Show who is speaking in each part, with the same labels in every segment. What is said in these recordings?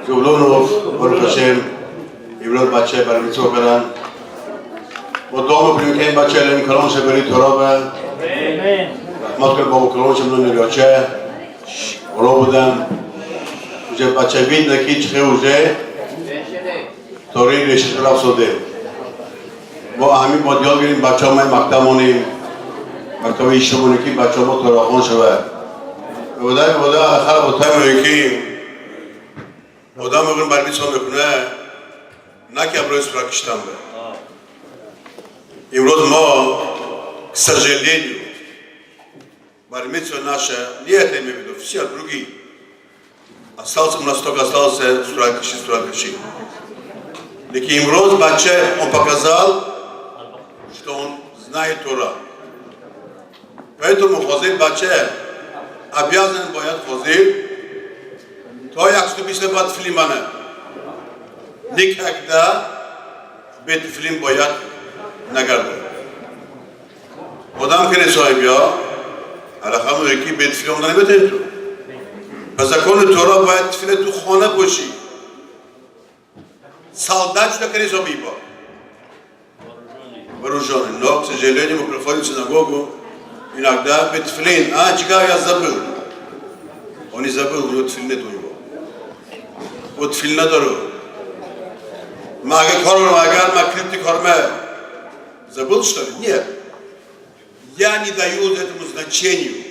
Speaker 1: زبلونوف برو خشم ایولاد بچه بر میتو برن با دام بکنیم که این بچه علم کلان شه بری ترابه رحمت کن بابا کلان شه منو نگاچه اولا بودم اوجه بچه بید نکی چخه اوجه تاری ریشت رفت سوده با همین با دیال گریم بچه ها مای مکتمونیم مکتب ایشتمونی که بچه ها با تراخون شود بوده آخر با تایم یکی آدم اگر بر میتون بکنه نه که امروز پراکشتم به امروز ما к сожалению بر میتون نشه نیت میبینم все другие остался настолько остался стройкаши लेकिन امروز بچه он показал что он знает Тора поэтому хозир баче обязан боят хозир то як что писали бат филимана никогда бет филим боят нагарды одам ке соҳиб ё алахам ки бет филим набетен ту по закону Тора боят филе ту хона боши солдат что ке соҳиб вооружённый но к сожалению мы приходим в синагогу иногда бет филин чекай я забыл он не забыл у него тфилин нет у него вот тфилин надору Магар крипти корме забыл что ли? Нет. Я не даю этому значению.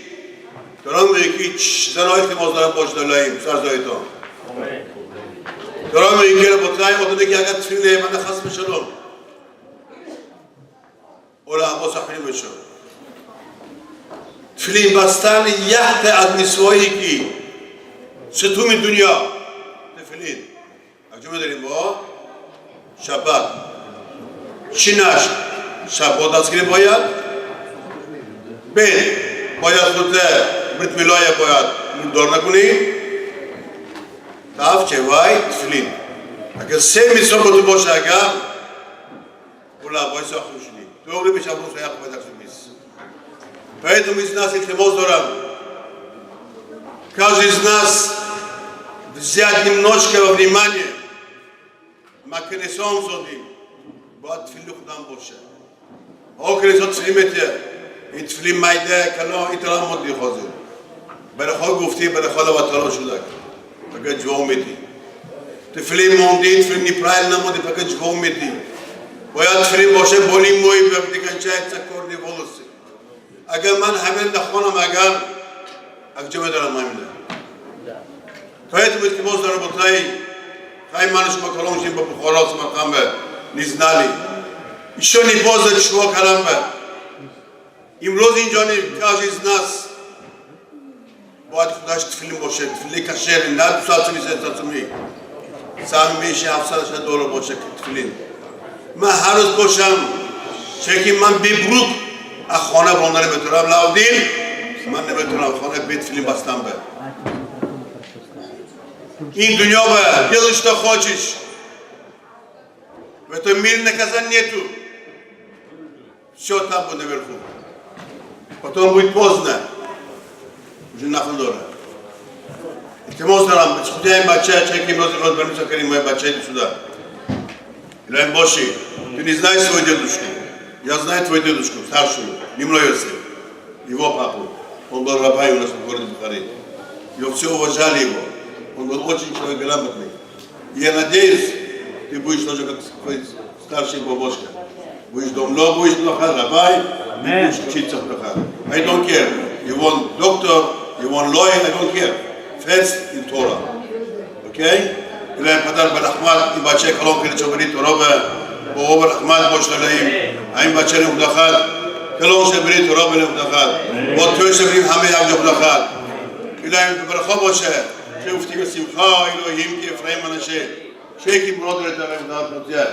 Speaker 1: Торам веки заноит ли можно работать долаим, сразу он. Торам веки работаем, вот веки агат тфилин мана хас бешалом. Ола або сахрим бешо. Тфилин бастан яхте адмисвои ки сетуми дуния тфилин. А что мы дарим бо? Шаббат. Шинаш. Шаббат аскери боят. Бен. Боят хуте. Брит милая боят. Дорна куни. Тав чевай тфилин. Агар се мисо буду боше агар. Ула бойса хушни. Добре би шаббат саяк боят мис. Поэтому из нас их дорам. Каждый из нас взять немножко во внимание. Макнесон зодим, бад филу худам боше. Окресот филимете, ит филим майде кало итрам моди хозир. برخواه گفتی برخواه لواترا شده فقط جواب میدی تفلیم موندی تفلیم نیپرایل نمودی فقط جواب میدی باید تفلیم باشه بولیم موی ببدی کنچه چکردی بولوسی اگر من همین نخوانم اگر جمعه دارم میده باید بود که موز داره بطایی خواهی منش ما کلامشیم با بخوراس مقام به نیزنالی ایشو نیپازد شما کلام به امروز اینجا نیکاش از ناس باید خودش تفلیم باشه تفلی کشیر نه دو سال سمی سه سمی سامی میشه $700 باشه تفلیم من هر روز باشم چه که من بیبروک از خانه برانده نمیتونم لاودین من نمیتونم خانه بی تفلیم بستم به این دنیا به دلش تو хочешь в этом мире наказания нету все там будет наверху потом будет поздно уже нахуй ты можешь нам сходить бача чеки можешь разбираться как мы бача иди сюда Илайн Боши ты не знаешь свою дедушку я знаю твою дедушку старшую Нимро Йосеф его папу он был рабай у нас в городе Бухаре его все уважали его он был очень человек грамотный. И я надеюсь, ты будешь тоже как старший бабушка. Будешь домло, будешь плохо, рабай, и будешь учиться плохо. I don't care. You want doctor, you want lawyer, I don't care. First in Torah. Okay? Илайн Падар Барахмат, и баче колон кирчо бери Торабе, Бо Барахмат бош налаим, айн баче не удахат, колон се бери Торабе не удахат, вот той се бери хаме якжо удахат. Илайн Барахо боше, شوفتي بسمخا إلهيم كي إفرايم مناشي شيكي برادر تبعي مدات نتيا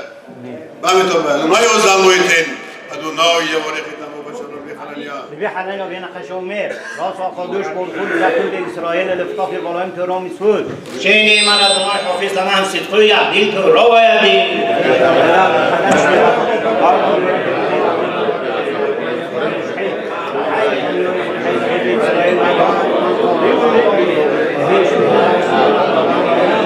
Speaker 1: بامي توبا ما يوزال مويتين أدوناوي يوريخي تنبو بشر ربي حلاليا
Speaker 2: ربي حلاليا بينا خشومير راس وقادوش بولخود لكل إسرائيل لفتاقي ظلام ترامي سود شيني من أدوناي حافظ لمهم صدقية دين تراوى يا دين Thank you.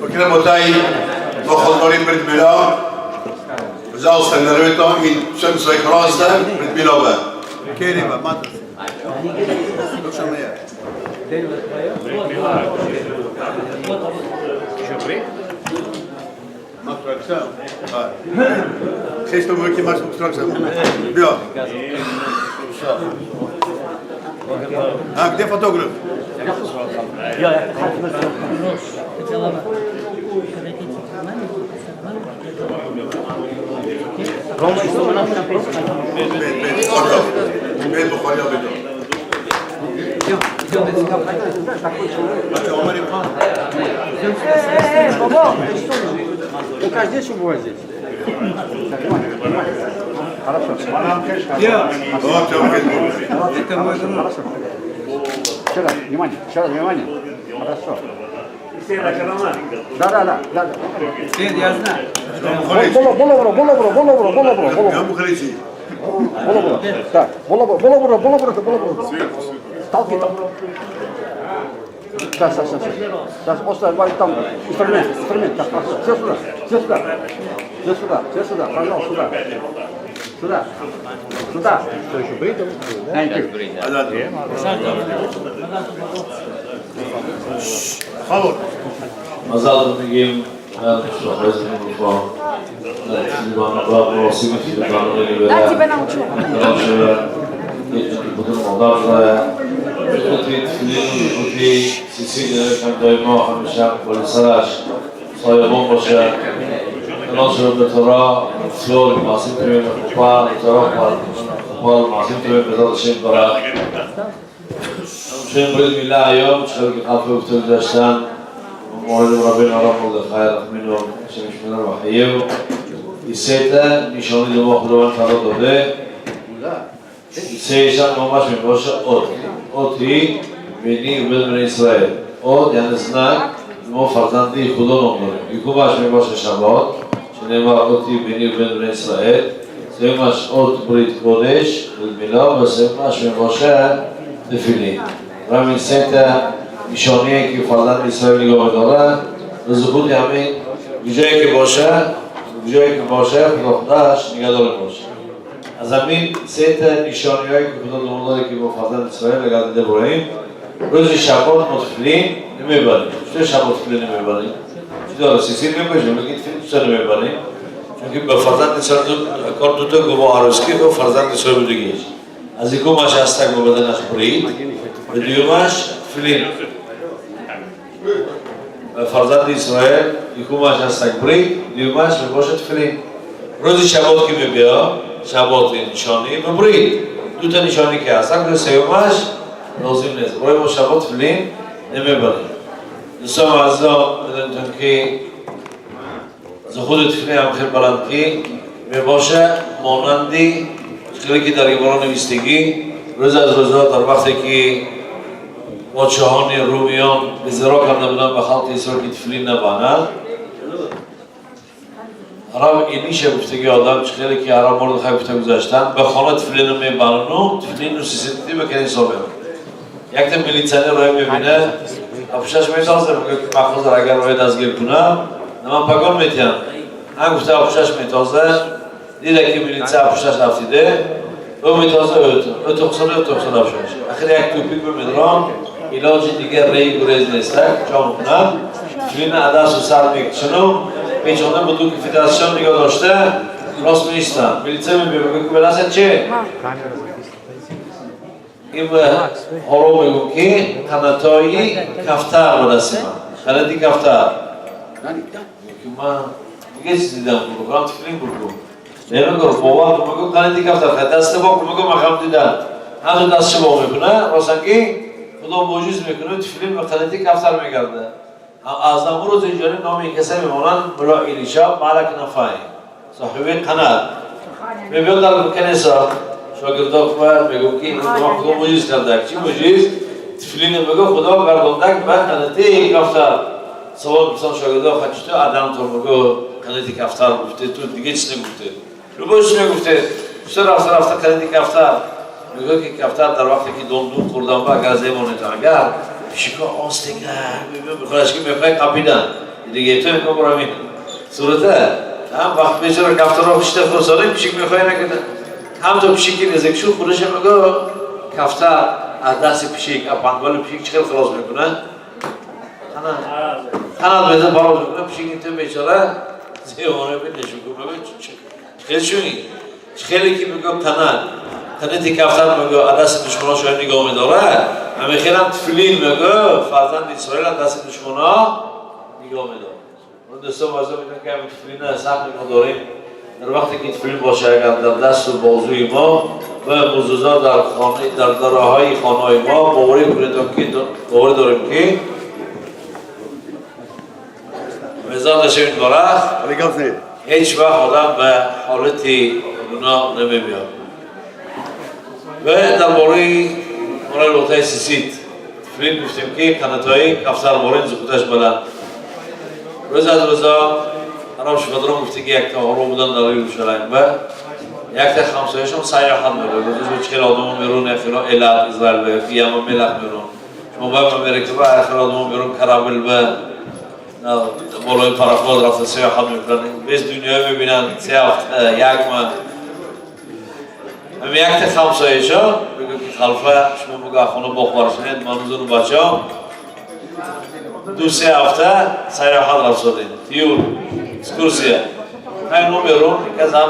Speaker 1: וכן רבותיי, בכל דברים ברית מילה, וזהו סטנדר איתו, שם צווי קרוסה, ברית מילה בה. כן, איבא, מה אתה עושה? לא שומע. מה אתה עושה? Geef hem een keer maar straks aan. Ja. Ah, ik denk fotograaf.
Speaker 2: Ja, ja. Roma is toch een afstand.
Speaker 1: Ben begon je al weer.
Speaker 3: Баба, ну как здесь убывать здесь? Хорошо.
Speaker 1: Вот,
Speaker 3: Это мой дом. Хорошо. Еще раз, внимание. Хорошо. Да. Свет, я знаю.
Speaker 1: Я бы хотел.
Speaker 3: Так, бола. Сталки там. Да, сейчас, острый, там, инструмент, так, все сюда, пожалуйста, сюда. Что еще, бритым?
Speaker 1: Hallo.
Speaker 4: מזל מגיעים אחרי זה כבר דיברנו עושים את זה דיברנו דיברנו מולדב איכותי תפילין איכותי סיסי כאן דוימו חמישה פוליסרש סויבום בושה לא שלו בתורה צלול מעשים טובים לחופה לתורה חופה מעשים טובים בעזרת השם ברח שם ברית מילה היום שחלק אחד ואופתו גדשתן ומועדים רבינו הרב מרדכי רחמינו שמשמנה וחייהו יסייתה נשעוני דמוך דומן תלות עודה יסיישן ממש מבושה אות היא ביני ובין בני ישראל אות ינסנק כמו פרזנתי ייחודו נאמרים יקובש מבושה שבות שנאמר אות היא ביני ובין בני ישראל זה ממש אות ברית קודש ולמילה וזה ממש מבושה תפילין רבי יסייתה נשעוני כפרזנתי ישראל לגור בדורה לזכות ימין ג'וי כבושה וחדש נגדו לבושה אז אמין סייטה נשעוני כפרזנתי מולדה כפרזנתי ישראל לגד דבוראים רוזי שבות מותפלין נמבלים שתי שבות תפלין נמבלים שתי הרסיסים נמבלים נגיד תפילין שתי נמבלים çünkü בפרזנתי ישראל הכל דודו גבוה הרוסקי ופרזנתי ישראל בדגיש אז יקום מה שעשתה כמו בדנש ברית ודיומש תפילין פרזנתי ישראל יקום מה שעשתה ברית דיומש ובושה תפילין רוזי שבות כמביאו שבות נשעוני בברית דותה נשעוני כעסק וסיומש נוזים לזה רואים בו שבות תפילין נמבלים נסום עזו ודנתנקי זכות תפילין המחיר בלנקי מבושה מוננדי שחלקי דרגבורון ומסתגי רוזה אז רוזות ארבחתי כי עוד שהוני רומיון בזרוק הנבנם בחלתי ישראל כתפילין נבנה הרב אינישה בפתגי אדם שחלקי הרב מרדכי בפתגי זשתן בכונה תפילין מבנו תפילין נוסיסטי וכני סובר יקתם מיליצני רואה מבינה הפשש מיתו זה מחוז הרגל רואה דסגיר כונה נמה פגון מתיין גופתה הפשש מיתו זה דידה כי מיליצה הפשש להפתידה ומיתו זה אותו חסולי הפשש אחרי יקטופיק במדרון אילו שתיגר ראי גורז נסתק שם מוכנה תפילין עדס וסער מקצ'נו Pečonem budu federação de Godosta, nosso ministro. Milicem me bebeu com ela sete. אם הורו מגוקי, חנתוי כפתר בנסימה. חנתי כפתר. מה? בגלל שזה דם, כולם תפילין כולכם. למה כל פורט, ומגו חנתי כפתר, חדסת בו, ומגו מחמתי דם. אנחנו דס שבו מבנה, רוסנקי, خدا موجود میکنه تفیلین و خلطی کفتر میگرده. از امروز اینجوری نامی کسی میمونن بلا ایلیشا مالک نفای. صاحبی قنات. میبینم در کنیسا شاگردان باید میگم که خدا موجود کرده. چی موجود؟ تفیلین میگم خدا گردونده که بعد خلطی کفتر. سوال مثلا شاگردان خودت آدم تو میگم خلطی کفتر گفته تو دیگه چی نگفته؟ رو باش میگفته. چرا رفته خلطی کفتر؟ میگه که کفتر در وقتی که دندون خوردن با گازه مونیتور اگر پیشکا آستگر میخوادش که میخوای کپیدن دیگه تو میگم برام این صورته هم وقت بیچاره کفتر رو پیشته فرستاده پیشک میخوای نکنه هم تو پیشکی نزدیکشو خودش میگه کفتر از دست پیشک از پنگال پیشک چخیل خلاص میکنه خناد میزه بالا میکنه پیشکی تو بیچاره زیوانه بینش میکنه خیلی چونی خیلی که میگم تنان خنتی کفتر میگه دست دشمناش رو نگاه میداره همه خیلی هم تفیلین میگه فرزند اسرائیل دست دشمنا نگاه میداره اون دوستان واضح میگن که همین تفیلین سخت نداریم در وقتی که تفیلین باشه اگر در دست و بازوی ما و موزوزا در خانه در دراهای خانه ما باوری داریم که میزان نشوید باره هیچ وقت آدم به حالتی گناه نمیمیاد و درباره مورد لوتای سیسیت تفیلین گفتیم که خنتایی کفتر بارین زکوتش بلند روز از روزا حرام شفادران گفتی که یک تا هرو بودن در یروشلایم و یک تا خمسایشون سیاحت میره روزش چهل آدمون میرون اخیرا الات اسرائیل به فیام ملک میرون شما باید امریکا و اخیر آدمون میرون کرابل و بالای پرافلاد رفته سیاحت میکنن بیست دنیا میبینن سیاحت یک من همین یک تا خمسایشا بگو که خلفه شما بگو خونه بخورشنید منوزون بچه ها دو سه هفته سیاحت رفت شدیم تیور اسکورسیه همین رو بیرون که از هم